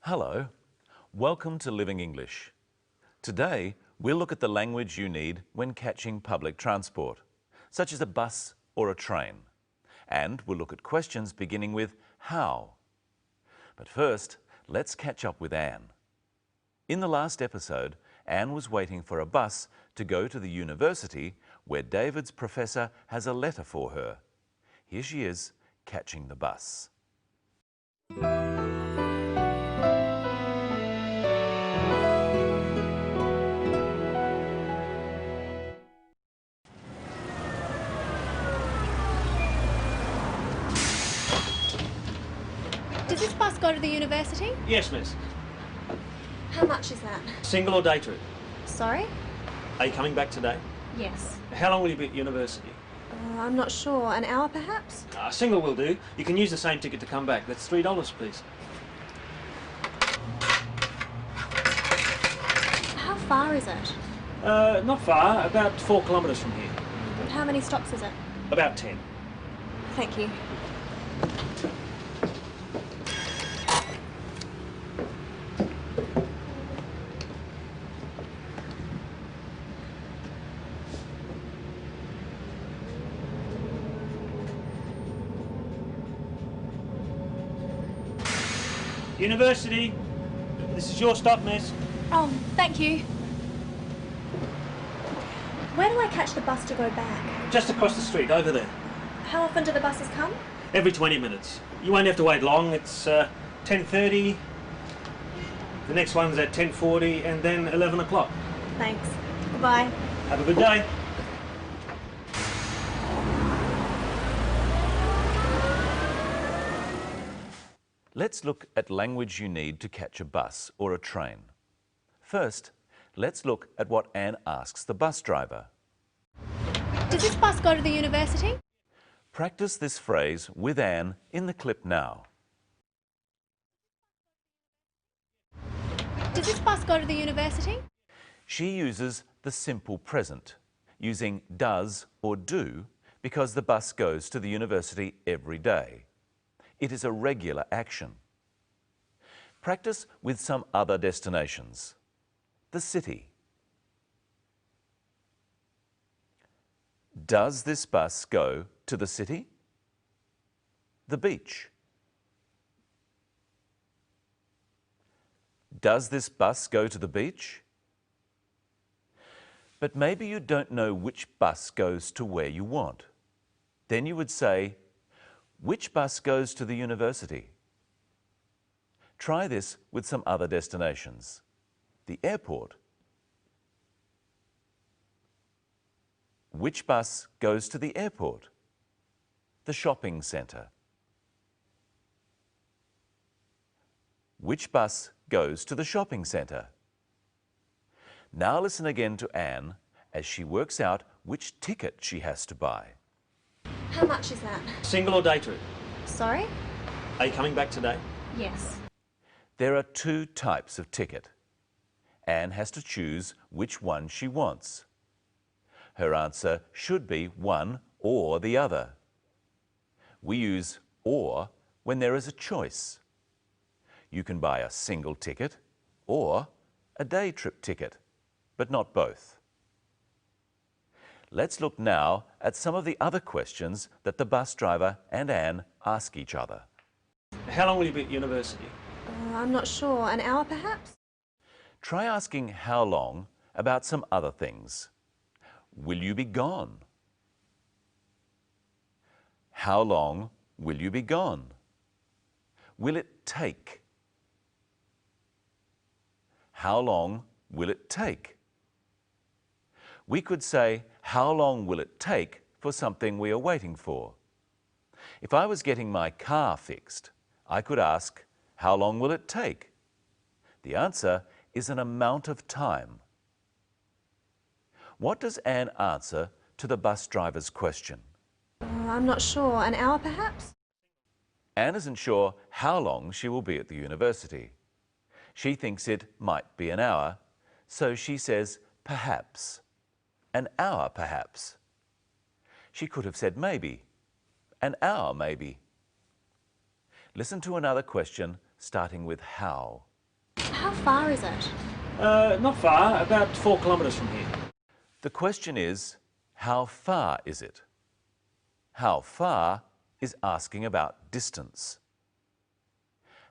Hello, welcome to Living English. Today, we'll look at the language you need when catching public transport, such as a bus or a train. And we'll look at questions beginning with how. But first, let's catch up with Anne. In the last episode, Anne was waiting for a bus to go to the university where David's professor has a letter for her. Here she is, catching the bus. Does this bus go to the university? Yes, miss. How much is that? Single or day trip? Sorry? Are you coming back today? Yes. How long will you be at university? I'm not sure. An hour perhaps? Single will do. You can use the same ticket to come back. That's $3, please. How far is it? Not far. About 4 kilometres from here. And how many stops is it? About 10. Thank you. University. This is your stop, miss. Oh, thank you. Where do I catch the bus to go back? Just across the street, over there. How often do the buses come? Every 20 minutes. You won't have to wait long. It's 10:30. The next one's at 10:40 and then 11 o'clock. Thanks. Bye. Have a good day. Let's look at language you need to catch a bus or a train. First, let's look at what Anne asks the bus driver. Does this bus go to the university? Practice this phrase with Anne in the clip now. Does this bus go to the university? She uses the simple present, using does or do because the bus goes to the university every day. It is a regular action. Practice with some other destinations. The city. Does this bus go to the city? The beach. Does this bus go to the beach? But maybe you don't know which bus goes to where you want. Then you would say, which bus goes to the university? Try this with some other destinations. The airport. Which bus goes to the airport? The shopping centre. Which bus goes to the shopping centre? Now listen again to Anne as she works out which ticket she has to buy. How much is that? Single or day trip? Sorry? Are you coming back today? Yes. There are 2 types of ticket. Anne has to choose which one she wants. Her answer should be one or the other. We use or when there is a choice. You can buy a single ticket or a day trip ticket, but not both. Let's look now at some of the other questions that the bus driver and Anne ask each other. How long will you be at university? I'm not sure. An hour perhaps? Try asking how long about some other things. Will you be gone? How long will you be gone? Will it take? How long will it take? We could say, how long will it take for something we are waiting for? If I was getting my car fixed, I could ask, how long will it take? The answer is an amount of time. What does Anne answer to the bus driver's question? I'm not sure. An hour perhaps? Anne isn't sure how long she will be at the university. She thinks it might be an hour, so she says perhaps. An hour perhaps. She could have said maybe. An hour maybe. Listen to another question starting with how. far is it? Not far, about 4 kilometres from here. The question is, how far is it? How far is asking about distance.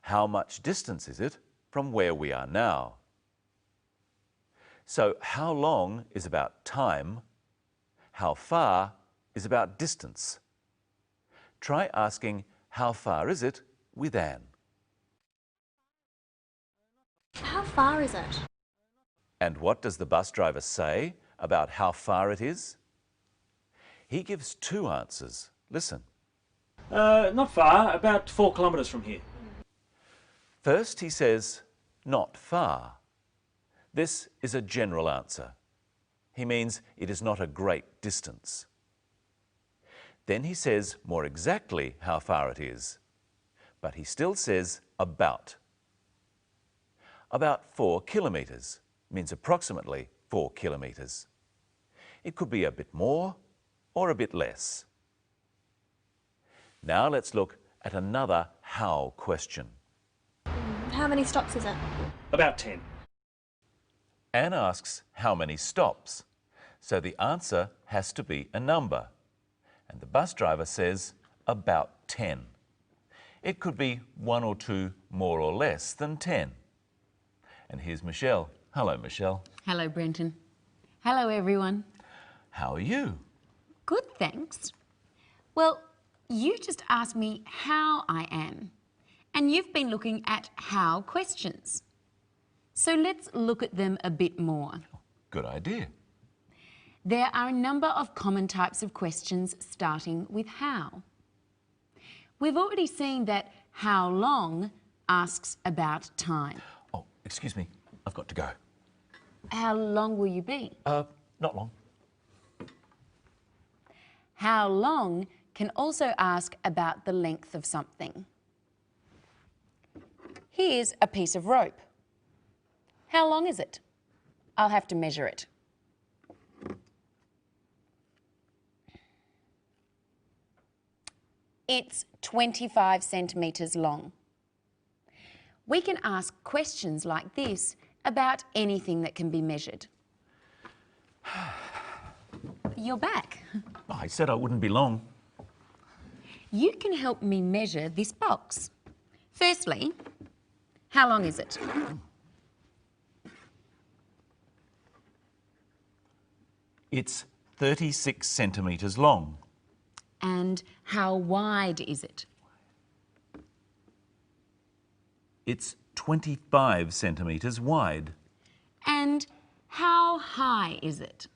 How much distance is it from where we are now? So how long is about time. How far is about distance. Try asking how far is it with Anne. How far is it? And what does the bus driver say about how far it is? He gives two answers. Listen. Not far, about 4 kilometres from here. First he says, not far. This is a general answer. He means it is not a great distance. Then he says more exactly how far it is, but he still says about. About 4 kilometres means approximately 4 kilometres. It could be a bit more or a bit less. Now let's look at another how question. How many stops is it? About 10. Anne asks how many stops, so the answer has to be a number. And the bus driver says about 10. It could be 1 or 2 more or less than 10. And here's Michelle. Hello, Michelle. Hello, Brenton. Hello, everyone. How are you? Good, thanks. Well, you just asked me how I am, and you've been looking at how questions. So let's look at them a bit more. Good idea. There are a number of common types of questions starting with how. We've already seen that how long asks about time. Oh, excuse me. I've got to go. How long will you be? Not long. How long can also ask about the length of something. Here's a piece of rope. How long is it? I'll have to measure it. It's 25 centimetres long. We can ask questions like this about anything that can be measured. You're back. Oh, I said I wouldn't be long. You can help me measure this box. Firstly, how long is it? It's 36 centimetres long. And how wide is it? It's 25 centimetres wide. And how high is it?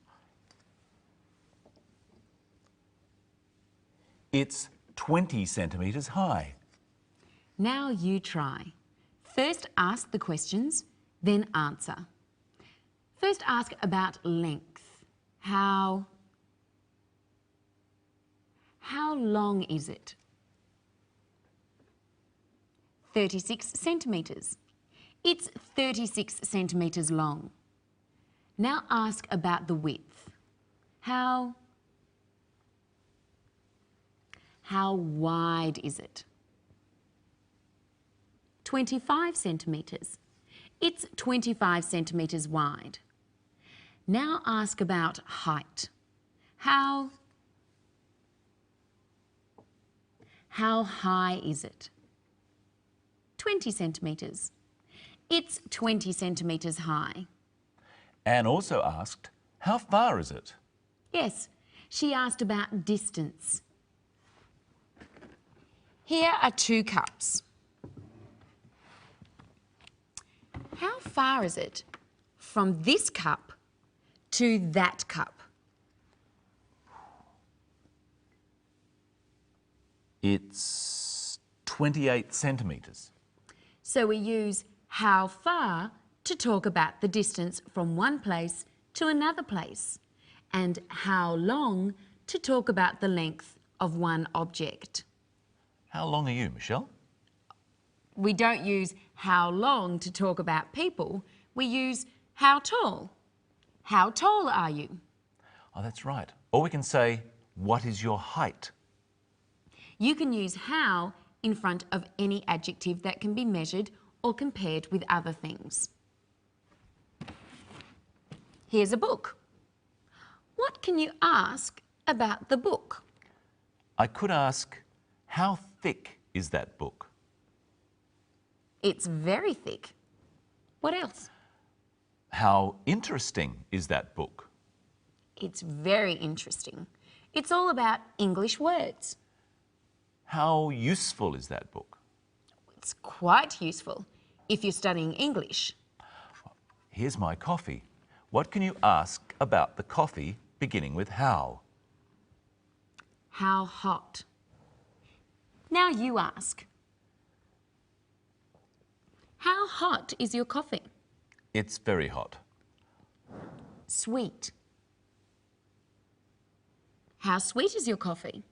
It's 20 centimetres high. Now you try. First ask the questions, then answer. First ask about length. How long is it? 36 centimetres. It's 36 centimetres long. Now ask about the width. How wide is it? 25 centimetres. It's 25 centimetres wide. Now ask about height. How high is it? 20 centimetres. It's 20 centimetres high. Anne also asked, how far is it? Yes, she asked about distance. Here are 2 cups. How far is it from this cup to that cup? It's 28 centimetres. So we use how far to talk about the distance from one place to another place, and how long to talk about the length of one object. How long are you, Michelle? We don't use how long to talk about people, we use how tall. How tall are you? Oh, that's right. Or we can say, what is your height? You can use how in front of any adjective that can be measured or compared with other things. Here's a book. What can you ask about the book? I could ask, how thick is that book? It's very thick. What else? How interesting is that book? It's very interesting. It's all about English words. How useful is that book? It's quite useful if you're studying English. Here's my coffee. What can you ask about the coffee beginning with how? How hot? Now you ask. How hot is your coffee? It's very hot. Sweet. How sweet is your coffee?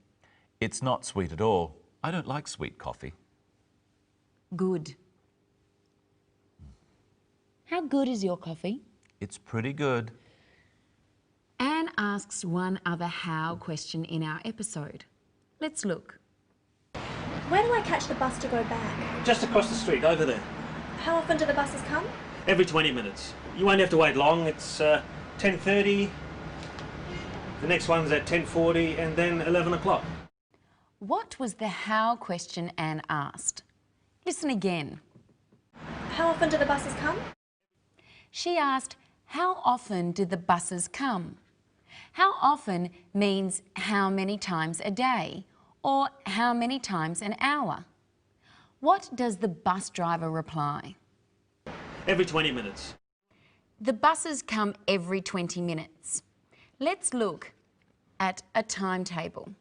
It's not sweet at all. I don't like sweet coffee. Good. How good is your coffee? It's pretty good. Anne asks one other how question in our episode. Let's look. Where do I catch the bus to go back? Just across the street, over there. How often do the buses come? Every 20 minutes. You won't have to wait long. It's 10:30. The next one's at 10:40 and then 11 o'clock. What was the how question Anne asked? Listen again. How often do the buses come? She asked, how often do the buses come? How often means how many times a day or how many times an hour. What does the bus driver reply? Every 20 minutes. The buses come every 20 minutes. Let's look at a timetable.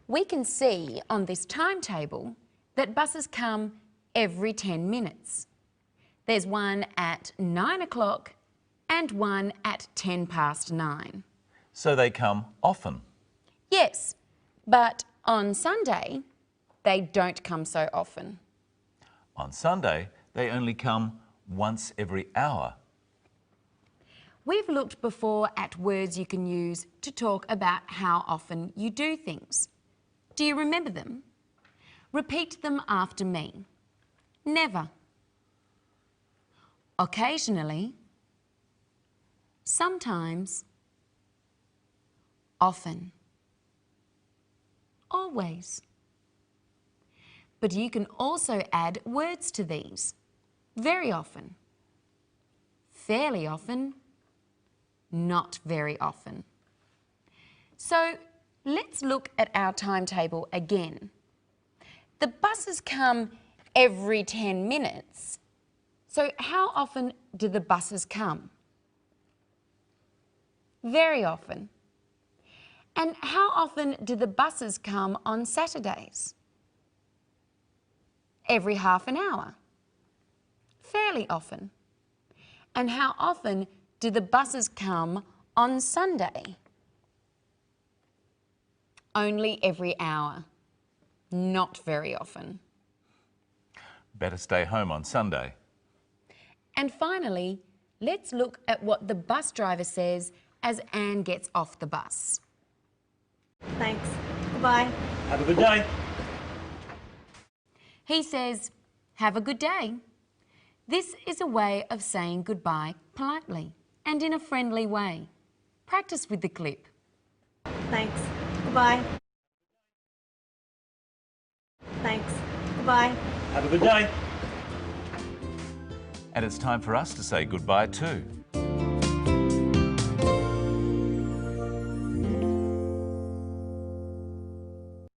We can see on this timetable that buses come every 10 minutes. There's one at 9 o'clock and one at 9:10. So they come often. Yes, but on Sunday, they don't come so often. On Sunday, they only come once every hour. We've looked before at words you can use to talk about how often you do things. Do you remember them? Repeat them after me. Never. Occasionally. Sometimes. Often. Always. But you can also add words to these. Very often. Fairly often. Not very often. So let's look at our timetable again. The buses come every 10 minutes. So how often do the buses come? Very often. And how often do the buses come on Saturdays? Every half an hour. Fairly often. And how often do the buses come on Sunday? Only every hour. Not very often. Better stay home on Sunday. And finally, let's look at what the bus driver says as Anne gets off the bus. Thanks. Goodbye. Have a good day. He says, have a good day. This is a way of saying goodbye politely and in a friendly way. Practice with the clip. Thanks. Goodbye. Thanks. Goodbye. Have a good day. And it's time for us to say goodbye too.